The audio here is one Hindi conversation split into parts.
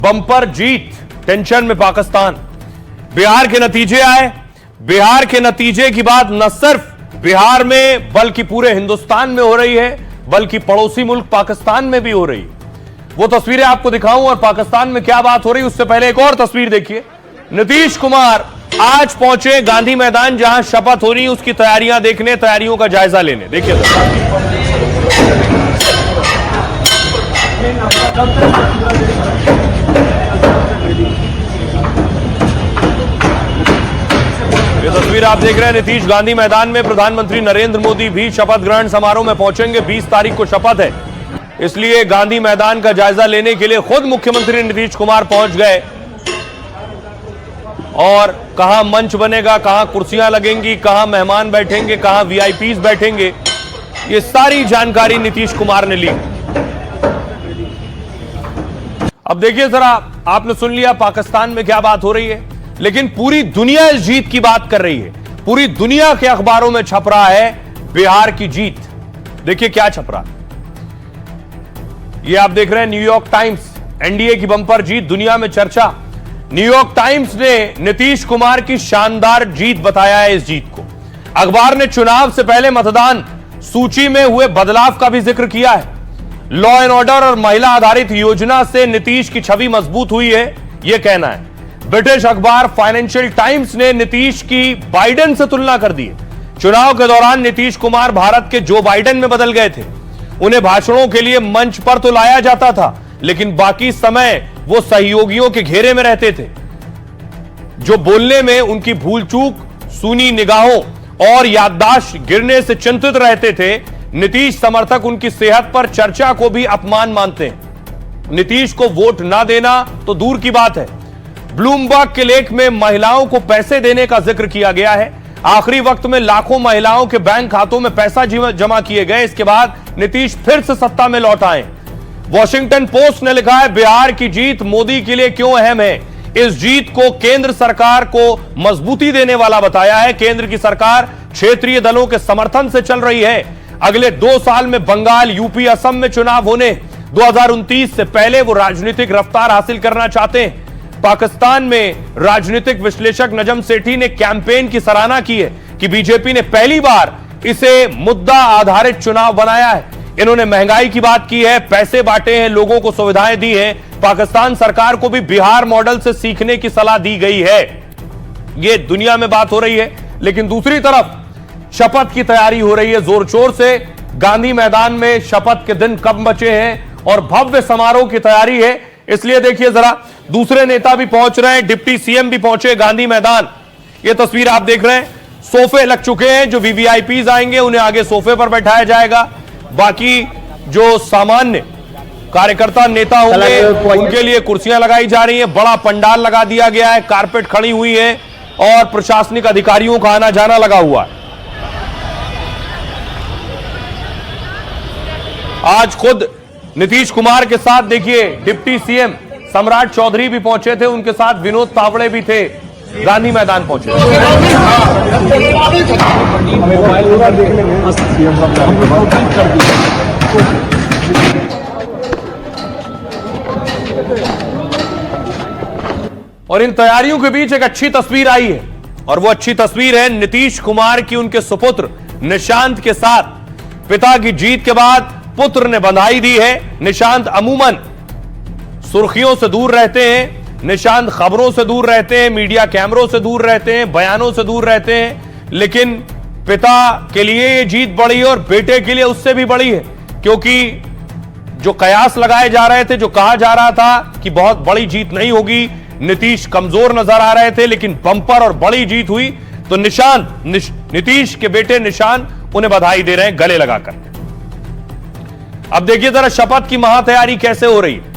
बम्पर जीत, टेंशन में पाकिस्तान। बिहार के नतीजे आए। बिहार के नतीजे की बात न सिर्फ बिहार में बल्कि पूरे हिंदुस्तान में हो रही है, बल्कि पड़ोसी मुल्क पाकिस्तान में भी हो रही है। वो तस्वीरें आपको दिखाऊं और पाकिस्तान में क्या बात हो रही है उससे पहले एक और तस्वीर देखिए। नीतीश कुमार आज पहुंचे गांधी मैदान जहां शपथ हो रही है, उसकी तैयारियां देखने, तैयारियों का जायजा लेने। देखिए ये तस्वीर आप देख रहे हैं। नीतीश गांधी मैदान में, प्रधानमंत्री नरेंद्र मोदी भी शपथ ग्रहण समारोह में पहुंचेंगे। 20 तारीख को शपथ है, इसलिए गांधी मैदान का जायजा लेने के लिए खुद मुख्यमंत्री नीतीश कुमार पहुंच गए। और कहां मंच बनेगा, कहां कुर्सियां लगेंगी, कहां मेहमान बैठेंगे, कहां वीआईपीज बैठेंगे, ये सारी जानकारी नीतीश कुमार ने ली। अब देखिए जरा, आपने सुन लिया पाकिस्तान में क्या बात हो रही है, लेकिन पूरी दुनिया इस जीत की बात कर रही है। पूरी दुनिया के अखबारों में छप रहा है बिहार की जीत। देखिए क्या छप रहा है, ये आप देख रहे हैं न्यूयॉर्क टाइम्स, एनडीए की बंपर जीत दुनिया में चर्चा। न्यूयॉर्क टाइम्स ने नीतीश कुमार की शानदार जीत बताया है इस जीत को। अखबार ने चुनाव से पहले मतदान सूची में हुए बदलाव का भी जिक्र किया है। लॉ एंड ऑर्डर और महिला आधारित योजना से नीतीश की छवि मजबूत हुई है, यह कहना है। ब्रिटिश अखबार फाइनेंशियल टाइम्स ने नीतीश की बाइडेन से तुलना कर दी है। चुनाव के दौरान नीतीश कुमार भारत के जो बाइडेन में बदल गए थे। उन्हें भाषणों के लिए मंच पर तो लाया जाता था, लेकिन बाकी समय वो सहयोगियों के घेरे में रहते थे, जो बोलने में उनकी भूल चूक, सूनी निगाहों और याददाश्त गिरने से चिंतित रहते थे। नीतीश समर्थक उनकी सेहत पर चर्चा को भी अपमान मानते हैं। नीतीश को वोट ना देना तो दूर की बात है। ब्लूमबर्ग के लेख में महिलाओं को पैसे देने का जिक्र किया गया है। आखिरी वक्त में लाखों महिलाओं के बैंक खातों में पैसा जमा किए गए। इसके बाद नीतीश फिर से सत्ता में लौट आए। वॉशिंगटन पोस्ट ने लिखा है, बिहार की जीत मोदी के लिए क्यों अहम है। इस जीत को केंद्र सरकार को मजबूती देने वाला बताया है। केंद्र की सरकार क्षेत्रीय दलों के समर्थन से चल रही है। अगले 2 साल में बंगाल, यूपी, असम में चुनाव होने 2029 से पहले वो राजनीतिक रफ्तार हासिल करना चाहते हैं। पाकिस्तान में राजनीतिक विश्लेषक नजम सेठी ने कैंपेन की सराहना की है कि बीजेपी ने पहली बार इसे मुद्दा आधारित चुनाव बनाया है। इन्होंने महंगाई की बात की है, पैसे बांटे हैं, लोगों को सुविधाएं दी हैं। पाकिस्तान सरकार को भी बिहार मॉडल से सीखने की सलाह दी गई है। यह दुनिया में बात हो रही है, लेकिन दूसरी तरफ शपथ की तैयारी हो रही है जोर शोर से। गांधी मैदान में शपथ के दिन कब बचे हैं और भव्य समारोह की तैयारी है। इसलिए देखिए जरा, दूसरे नेता भी पहुंच रहे हैं। डिप्टी सीएम भी पहुंचे गांधी मैदान। यह तस्वीर आप देख रहे हैं, सोफे लग चुके हैं। जो वीवीआईपीज आएंगे उन्हें आगे सोफे पर बैठाया जाएगा। बाकी जो सामान्य कार्यकर्ता नेता होंगे उनके लिए कुर्सियां लगाई जा रही हैं। बड़ा पंडाल लगा दिया गया है, कारपेट खड़ी हुई है और प्रशासनिक अधिकारियों का आना जाना लगा हुआ है। आज खुद नीतीश कुमार के साथ देखिए डिप्टी सीएम सम्राट चौधरी भी पहुंचे थे, उनके साथ विनोद तावड़े भी थे, गांधी मैदान पहुंचे। और इन तैयारियों के बीच एक अच्छी तस्वीर आई है, और वो अच्छी तस्वीर है नीतीश कुमार की उनके सुपुत्र निशांत के साथ। पिता की जीत के बाद पुत्र ने बधाई दी है। निशांत अमूमन सुर्खियों से दूर रहते हैं, निशांत खबरों से दूर रहते हैं, मीडिया कैमरों से दूर रहते हैं, बयानों से दूर रहते हैं, लेकिन पिता के लिए ये जीत बड़ी है और बेटे के लिए उससे भी बड़ी है। क्योंकि जो कयास लगाए जा रहे थे, जो कहा जा रहा था कि बहुत बड़ी जीत नहीं होगी, नीतीश कमजोर नजर आ रहे थे, लेकिन बंपर और बड़ी जीत हुई, तो नीतीश के बेटे निशांत उन्हें बधाई दे रहे हैं गले लगाकर। अब देखिए जरा शपथ की महातैयारी कैसे हो रही है।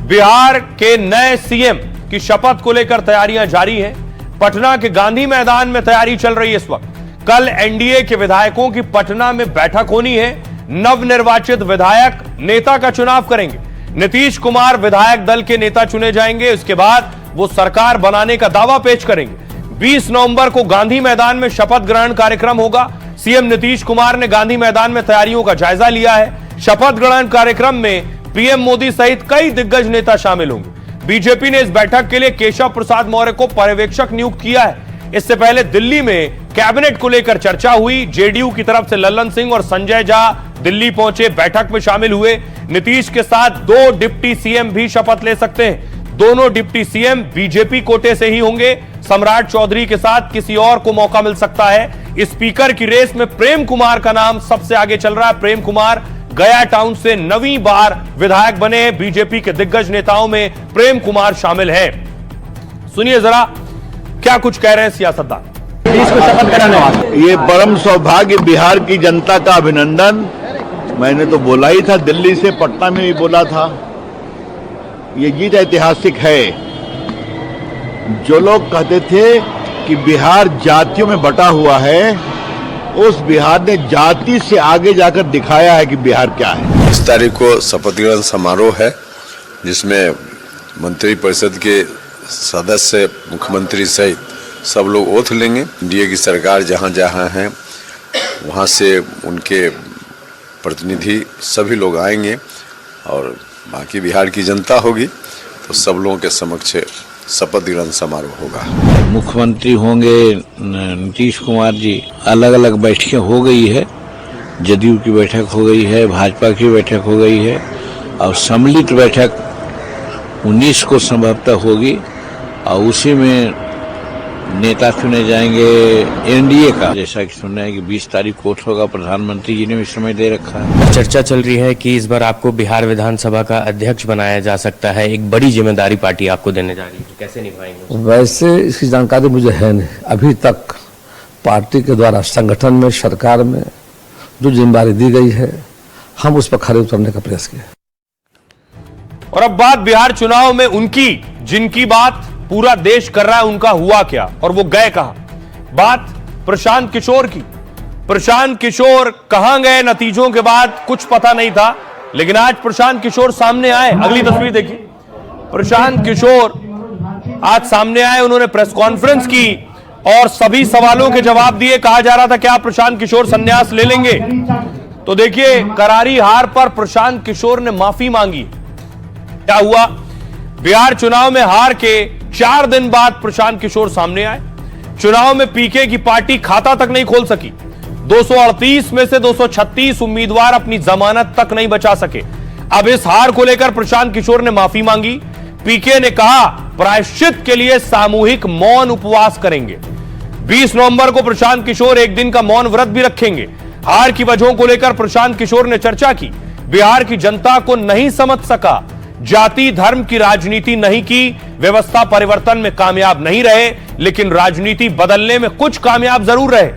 बिहार के नए सीएम की शपथ को लेकर तैयारियां जारी हैं। पटना के गांधी मैदान में तैयारी चल रही है इस वक्त। कल एनडीए के विधायकों की पटना में बैठक होनी है। नवनिर्वाचित विधायक नेता का चुनाव करेंगे। नीतीश कुमार विधायक दल के नेता चुने जाएंगे। इसके बाद वो सरकार बनाने का दावा पेश करेंगे। 20 नवंबर को गांधी मैदान में शपथ ग्रहण कार्यक्रम होगा। सीएम नीतीश कुमार ने गांधी मैदान में तैयारियों का जायजा लिया है। शपथ ग्रहण कार्यक्रम में पीएम मोदी सहित कई दिग्गज नेता शामिल होंगे। बीजेपी ने इस बैठक के लिए केशव प्रसाद मौर्य को पर्यवेक्षक नियुक्त किया है। इससे पहले दिल्ली में कैबिनेट को लेकर चर्चा हुई। जेडीयू की तरफ से लल्लन सिंह और संजय झा दिल्ली पहुंचे, बैठक में शामिल हुए। नीतीश के साथ 2 डिप्टी सीएम भी शपथ ले सकते हैं। दोनों डिप्टी सीएम बीजेपी कोटे से ही होंगे। सम्राट चौधरी के साथ किसी और को मौका मिल सकता है। स्पीकर की रेस में प्रेम कुमार का नाम सबसे आगे चल रहा है। प्रेम कुमार गया टाउन से 9वीं बार विधायक बने। बीजेपी के दिग्गज नेताओं में प्रेम कुमार शामिल है। सुनिए जरा क्या कुछ कह रहे हैं सियासतदान। ये परम सौभाग्य, बिहार की जनता का अभिनंदन। मैंने तो बोला ही था, दिल्ली से पटना में भी बोला था, ये जीत ऐतिहासिक है। जो लोग कहते थे कि बिहार जातियों में बटा हुआ है, उस बिहार ने जाति से आगे जाकर दिखाया है कि बिहार क्या है। इस तारीख को शपथ ग्रहण समारोह है, जिसमें मंत्रिपरिषद के सदस्य, मुख्यमंत्री सहित सब लोग ओथ लेंगे। एनडीए की सरकार जहां जहां है वहां से उनके प्रतिनिधि सभी लोग आएंगे और बाकी बिहार की जनता होगी, तो सब लोगों के समक्ष शपथ ग्रहण समारोह होगा। मुख्यमंत्री होंगे नीतीश कुमार जी। अलग अलग बैठकें हो गई है, जदयू की बैठक हो गई है, भाजपा की बैठक हो गई है और सम्मिलित बैठक 19 को संभवतः होगी और उसी में नेता चुने जाएंगे एनडीए का। जैसा कि सुन रहे हैं कि 20 तारीख को होगा, प्रधानमंत्री जी ने भी समय दे रखा है। चर्चा चल रही है कि इस बार आपको बिहार विधानसभा का अध्यक्ष बनाया जा सकता है। एक बड़ी जिम्मेदारी पार्टी आपको देने जा रही है, कैसे निभाएंगे? वैसे इसकी जानकारी मुझे है नहीं। अभी तक पार्टी के द्वारा संगठन में, सरकार में जो जिम्मेदारी दी गई है, हम उस पर खरे उतरने का प्रयास किया। और अब बात बिहार चुनाव में उनकी, जिनकी बात पूरा देश कर रहा है, उनका हुआ क्या और वो गए कहां। बात प्रशांत किशोर की। प्रशांत किशोर कहां गए नतीजों के बाद कुछ पता नहीं था, लेकिन आज प्रशांत किशोर सामने आए। अगली तस्वीर देखिए, प्रशांत किशोर आज सामने आए। उन्होंने प्रेस कॉन्फ्रेंस की और सभी सवालों के जवाब दिए। कहा जा रहा था क्या प्रशांत किशोर संन्यास ले लेंगे, तो देखिए करारी हार पर प्रशांत किशोर ने माफी मांगी। क्या हुआ, बिहार चुनाव में हार के 4 दिन बाद प्रशांत किशोर सामने आए। चुनाव में पीके की पार्टी खाता तक नहीं खोल सकी। 238 में से 236 उम्मीदवार अपनी जमानत तक नहीं बचा सके। अब इस हार को लेकर प्रशांत किशोर ने माफी मांगी। पीके ने कहा प्रायश्चित के लिए सामूहिक मौन उपवास करेंगे। 20 नवंबर को प्रशांत किशोर एक दिन का मौन व्रत भी रखेंगे। हार की वजहों को लेकर प्रशांत किशोर ने चर्चा की। बिहार की जनता को नहीं समझ सका, जाति धर्म की राजनीति नहीं की, व्यवस्था परिवर्तन में कामयाब नहीं रहे, लेकिन राजनीति बदलने में कुछ कामयाब जरूर रहे,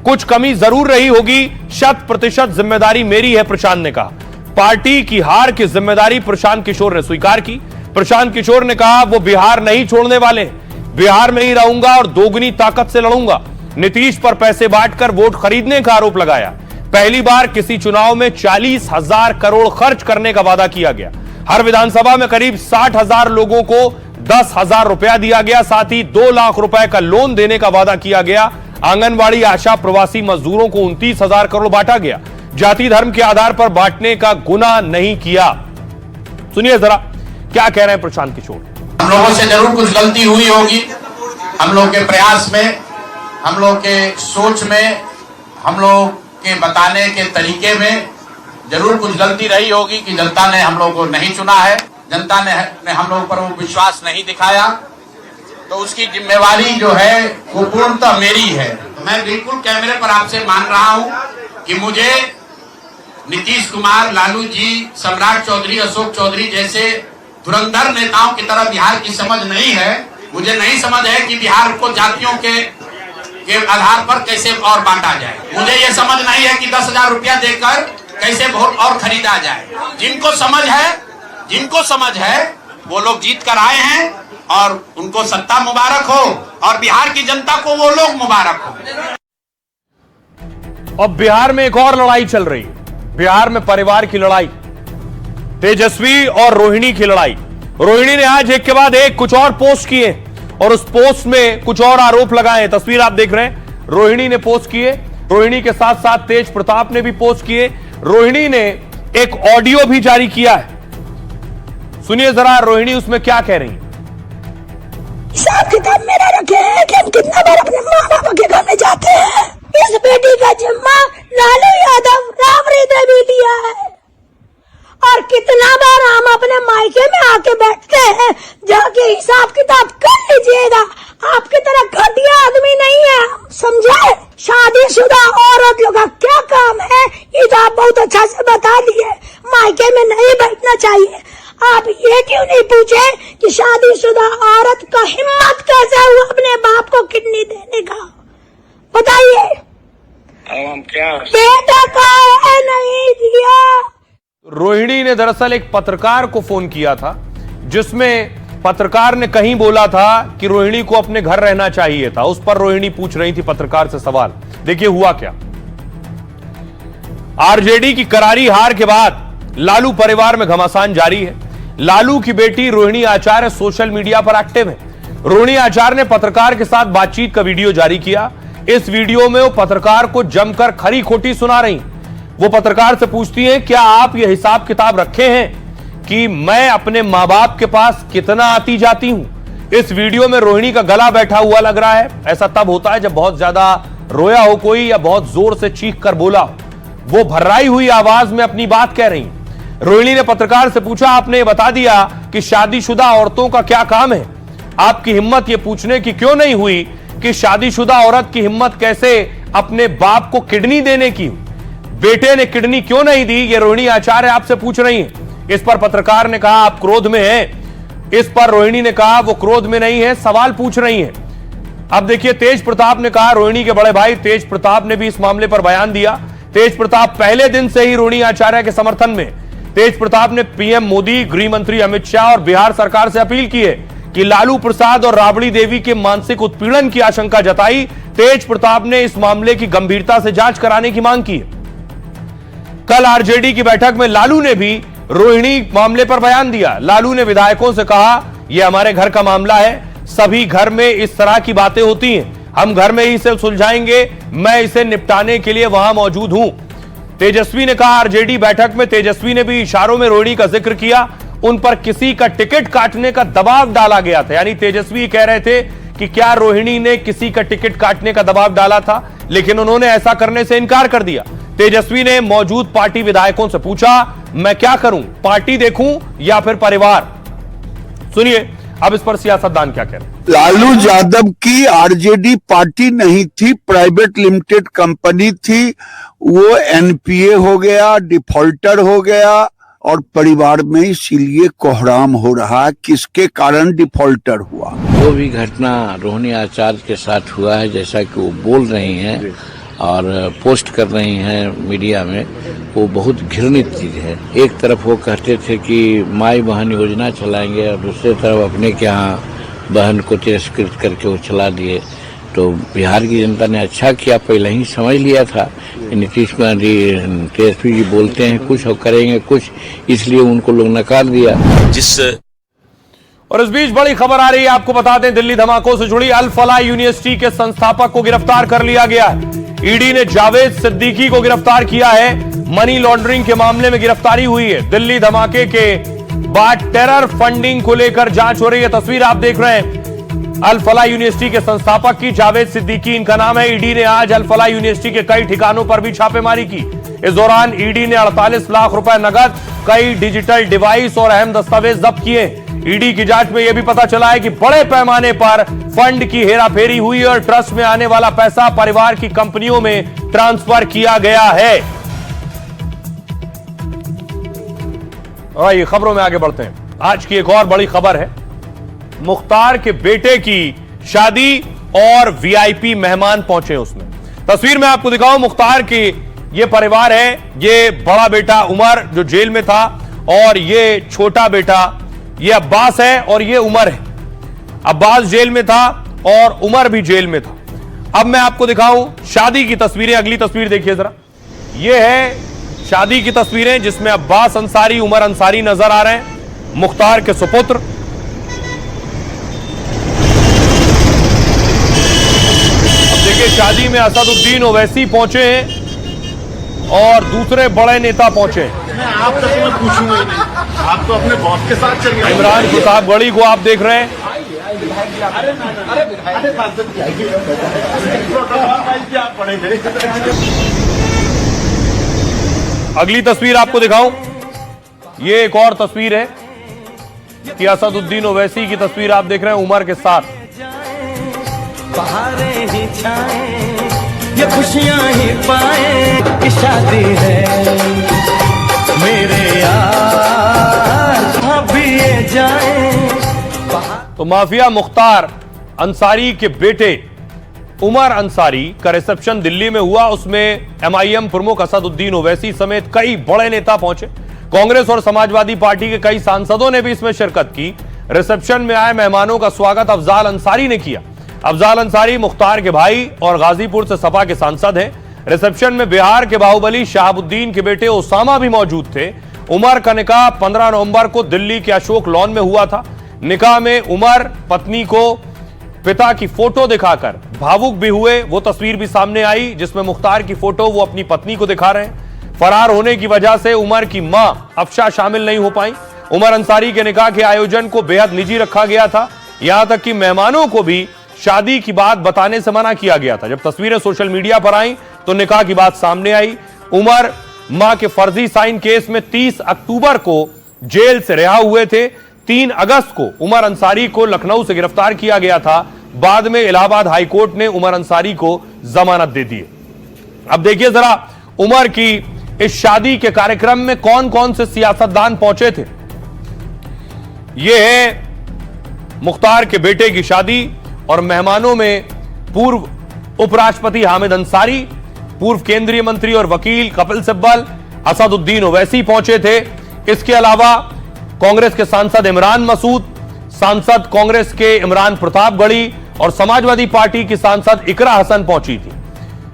कुछ कमी जरूर रही होगी। 100% जिम्मेदारी मेरी है, प्रशांत ने कहा। पार्टी की हार की जिम्मेदारी प्रशांत किशोर ने स्वीकार की। प्रशांत किशोर ने कहा वो बिहार नहीं छोड़ने वाले, बिहार में ही रहूंगा और दोगुनी ताकत से लड़ूंगा। नीतीश पर पैसे बांटकर वोट खरीदने का आरोप लगाया। पहली बार किसी चुनाव में 40,000 करोड़ खर्च करने का वादा किया गया। हर विधानसभा में करीब 60,000 लोगों को 10,000 रुपया दिया गया। साथ ही 2 लाख रुपए का लोन देने का वादा किया गया। आंगनबाड़ी, आशा, प्रवासी मजदूरों को 29,000 करोड़ बांटा गया। जाति धर्म के आधार पर बांटने का गुनाह नहीं किया। सुनिए जरा क्या कह रहे हैं प्रशांत किशोर। हम लोगों से जरूर कुछ गलती हुई होगी, हम लोग के प्रयास में, हम लोग के सोच में, हम लोग के बताने के तरीके में जरूर कुछ गलती रही होगी कि जनता ने हम लोग को नहीं चुना है, जनता ने हम लोग पर वो विश्वास नहीं दिखाया, तो उसकी जिम्मेवारी जो है वो पूर्णतः मेरी है। मैं बिल्कुल कैमरे पर आपसे मान रहा हूं कि मुझे नीतीश कुमार, लालू जी, सम्राट चौधरी, अशोक चौधरी जैसे धुरंधर नेताओं की तरह बिहार की समझ नहीं है। मुझे नहीं समझ है कि बिहार को जातियों के आधार पर कैसे और बांटा जाए। मुझे ये समझ नहीं है कि 10,000 रुपया देकर कैसे वोट और खरीदा जाए। जिनको समझ है वो लोग जीत कर आए हैं और उनको सत्ता मुबारक हो और बिहार की जनता को वो लोग मुबारक हो। अब बिहार में एक और लड़ाई चल रही है। बिहार में परिवार की लड़ाई, तेजस्वी और रोहिणी की लड़ाई। रोहिणी ने आज एक के बाद एक कुछ और पोस्ट किए और उस पोस्ट में कुछ और आरोप लगाए। तस्वीर आप देख रहे हैं, रोहिणी ने पोस्ट किए। रोहिणी के साथ साथ तेज प्रताप ने भी पोस्ट किए। रोहिणी ने एक ऑडियो भी जारी किया है। सुनिए जरा रोहिणी उसमें क्या कह रही है। हिसाब किताब मेरा रखे हैं कि हम कितना बार अपने माँ बाप के घर में जाते हैं। इस बेटी का जिम्मा लालू यादव राबड़ी देवी लिया है और कितना बार हम अपने मायके में आके बैठते हैं, जाके हिसाब किताब कर लीजिएगा। आपकी तरह घटिया आदमी नहीं है, समझे। शादीशुदा औरत लोग का क्या काम है ये तो आप बहुत अच्छा से बता दिए। मायके में नहीं बैठना चाहिए। आप ये क्यों नहीं पूछे कि शादीशुदा औरत का हिम्मत कैसे हुआ अपने बाप को किडनी देने का, बताइए। बेटा का है नहीं दिया। रोहिणी ने दरअसल एक पत्रकार को फोन किया था, जिसमें पत्रकार ने कहीं बोला था कि रोहिणी को अपने घर रहना चाहिए था। उस पर रोहिणी पूछ रही थी पत्रकार से सवाल। देखिए हुआ क्या। आरजेडी की करारी हार के बाद लालू परिवार में घमासान जारी है। लालू की बेटी रोहिणी आचार्य सोशल मीडिया पर एक्टिव है। रोहिणी आचार्य ने पत्रकार के साथ बातचीत का वीडियो जारी किया। इस वीडियो में वो पत्रकार को जमकर खरी खोटी सुना रही। वो पत्रकार से पूछती हैं, क्या आप ये हिसाब किताब रखे हैं कि मैं अपने मां बाप के पास कितना आती जाती हूं। इस वीडियो में रोहिणी का गला बैठा हुआ लग रहा है। ऐसा तब होता है जब बहुत ज्यादा रोया हो कोई या बहुत जोर से चीख कर बोला हो। वो भर्राई हुई आवाज में अपनी बात कह रही। रोहिणी ने पत्रकार से पूछा, आपने ये बता दिया कि शादीशुदा औरतों का क्या काम है। आपकी हिम्मत ये पूछने की क्यों नहीं हुई कि शादीशुदा औरत की हिम्मत कैसे अपने बाप को किडनी देने की, बेटे ने किडनी क्यों नहीं दी, ये रोहिणी आचार्य आपसे पूछ रही है। इस पर पत्रकार ने कहा आप क्रोध में हैं। इस पर रोहिणी ने कहा वो क्रोध में नहीं है, सवाल पूछ रही है। अब देखिए तेज प्रताप ने कहा, रोहिणी के बड़े भाई तेज प्रताप ने भी इस मामले पर बयान दिया। तेज प्रताप पहले दिन से ही रोहिणी आचार्य के समर्थन में। तेज प्रताप ने पीएम मोदी, गृह मंत्री अमित शाह और बिहार सरकार से अपील की है कि लालू प्रसाद और राबड़ी देवी के मानसिक उत्पीड़न की आशंका जताई। तेज प्रताप ने इस मामले की गंभीरता से जांच कराने की मांग की है। कल आरजेडी की बैठक में लालू ने भी रोहिणी मामले पर बयान दिया। लालू ने विधायकों से कहा, यह हमारे घर का मामला है, सभी घर में इस तरह की बातें होती हैं, हम घर में ही इसे सुलझाएंगे, मैं इसे निपटाने के लिए वहां मौजूद हूं। तेजस्वी ने कहा, आरजेडी बैठक में तेजस्वी ने भी इशारों में रोहिणी का जिक्र किया। उन पर किसी का टिकट काटने का दबाव डाला गया था। यानी तेजस्वी कह रहे थे कि क्या रोहिणी ने किसी का टिकट काटने का दबाव डाला था, लेकिन उन्होंने ऐसा करने से इनकार कर दिया। तेजस्वी ने मौजूद पार्टी विधायकों से पूछा, मैं क्या करूं, पार्टी देखूं या फिर परिवार। सुनिए अब इस पर सियासतदान क्या कह रहे हैं। लालू यादव की आरजेडी पार्टी नहीं थी, प्राइवेट लिमिटेड कंपनी थी। वो एनपीए हो गया, डिफॉल्टर हो गया और परिवार में इसीलिए कोहराम हो रहा है। किसके कारण डिफॉल्टर हुआ। जो भी घटना रोहिणी आचार्य के साथ हुआ है, जैसा कि वो बोल रही हैं और पोस्ट कर रही हैं मीडिया में, वो बहुत घृणित चीज है। एक तरफ वो कहते थे कि माई बहन योजना चलाएंगे और दूसरी तरफ अपने के यहाँ बहन को तिरस्कृत करके वो चला दिए। तो बिहार की जनता ने अच्छा किया, पहले ही समझ लिया था कि नीतीश कुमार जी, तेजस्वी जी बोलते हैं कुछ और करेंगे कुछ, इसलिए उनको लोग नकार दिया। और इस बीच बड़ी खबर आ रही है, आपको बता दें दिल्ली धमाकों से जुड़ी। अल फलाह यूनिवर्सिटी के संस्थापक को गिरफ्तार कर लिया गया है। ईडी ने जावेद सिद्दीकी को गिरफ्तार किया है। मनी लॉन्ड्रिंग के मामले में गिरफ्तारी हुई है। दिल्ली धमाके के बाद टेरर फंडिंग को लेकर जांच हो रही है। तस्वीर आप देख रहे हैं अल फलाह यूनिवर्सिटी के संस्थापक की, जावेद सिद्दीकी इनका नाम है। ईडी ने आज अल फलाह यूनिवर्सिटी के कई ठिकानों पर भी छापेमारी की। इस दौरान ईडी ने 48 लाख रुपए नगद, कई डिजिटल डिवाइस और अहम दस्तावेज जब्त किए। ईडी की जांच में यह भी पता चला है कि बड़े पैमाने पर फंड की हेराफेरी हुई और ट्रस्ट में आने वाला पैसा परिवार की कंपनियों में ट्रांसफर किया गया है। आइए खबरों में आगे बढ़ते हैं। आज की एक और बड़ी खबर है, मुख्तार के बेटे की शादी और वीआईपी मेहमान पहुंचे उसमें। तस्वीर में आपको दिखाऊं, मुख्तार की ये परिवार है। ये बड़ा बेटा उमर जो जेल में था और ये छोटा बेटा ये अब्बास है और ये उमर है। अब्बास जेल में था और उमर भी जेल में था। अब मैं आपको दिखाऊं शादी की तस्वीरें। अगली तस्वीर देखिए जरा, ये है शादी की तस्वीरें जिसमें अब्बास अंसारी, उमर अंसारी नजर आ रहे हैं, मुख्तार के सुपुत्र। अब देखिए शादी में असदुद्दीन ओवैसी पहुंचे हैं और दूसरे बड़े नेता पहुंचे। आप तक मैं पूछूंगा ही नहीं, आप तो अपने बॉस के साथ चल गए। इमरान प्रतापगढ़ी को आप देख रहे हैं। अगली तस्वीर आपको दिखाऊं, ये एक और तस्वीर है कि असदुद्दीन ओवैसी की तस्वीर आप देख रहे हैं उमर के साथ। बहारें ही छाएं, ये खुशियां ही पाएं कि शादी है मेरे यार, अभी ये जाएं। तो माफिया मुख्तार अंसारी के बेटे उमर अंसारी का रिसेप्शन दिल्ली में हुआ। उसमें एमआईएम प्रमुख असदुद्दीन ओवैसी समेत कई बड़े नेता पहुंचे। कांग्रेस और समाजवादी पार्टी के कई सांसदों ने भी इसमें शिरकत की। रिसेप्शन में आए मेहमानों का स्वागत अफजाल अंसारी ने किया। अफजाल अंसारी मुख्तार के भाई और गाजीपुर से सपा के सांसद हैं। रिसेप्शन में बिहार के बाहुबली शहाबुद्दीन के बेटे ओसामा भी मौजूद थे। उमर का निकाह 15 नवंबर को दिल्ली के अशोक लॉन में हुआ था। निकाह में उमर पत्नी को पिता की फोटो दिखाकर भावुक भी हुए। वो तस्वीर भी सामने आई जिसमें मुख्तार की फोटो वो अपनी पत्नी को दिखा रहे हैं। फरार होने की वजह से उमर की मां अफशा शामिल नहीं हो पाई। उमर अंसारी के निकाह के आयोजन को बेहद निजी रखा गया था। यहां तक कि मेहमानों को भी शादी की बात बताने से मना किया गया था। जब तस्वीरें सोशल मीडिया पर आई तो निकाह की बात सामने आई। उमर मां के फर्जी साइन केस में 30 अक्टूबर को जेल से रिहा हुए थे। 3 अगस्त को उमर अंसारी को लखनऊ से गिरफ्तार किया गया था। बाद में इलाहाबाद हाईकोर्ट ने उमर अंसारी को जमानत दे दी। अब देखिए जरा उमर की इस शादी के कार्यक्रम में कौन कौन से सियासतदान पहुंचे थे। यह है मुख्तार के बेटे की शादी और मेहमानों में पूर्व उपराष्ट्रपति हामिद अंसारी, पूर्व केंद्रीय मंत्री और वकील कपिल सिब्बल, असदुद्दीन ओवैसी पहुंचे थे। इसके अलावा कांग्रेस के सांसद इमरान मसूद, सांसद कांग्रेस के इमरान प्रतापगढ़ी और समाजवादी पार्टी की सांसद इकरा हसन पहुंची थी।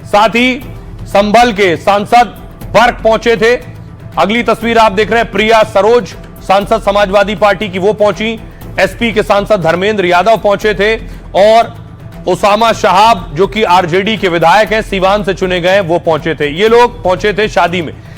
साथ ही संभल के सांसद बर्क पहुंचे थे। अगली तस्वीर आप देख रहे हैं, प्रिया सरोज सांसद समाजवादी पार्टी की, वो पहुंची। एसपी के सांसद धर्मेंद्र यादव पहुंचे थे और ओसामा शहाब जो कि आरजेडी के विधायक हैं, सीवान से चुने गए, वो पहुंचे थे। ये लोग पहुंचे थे शादी में।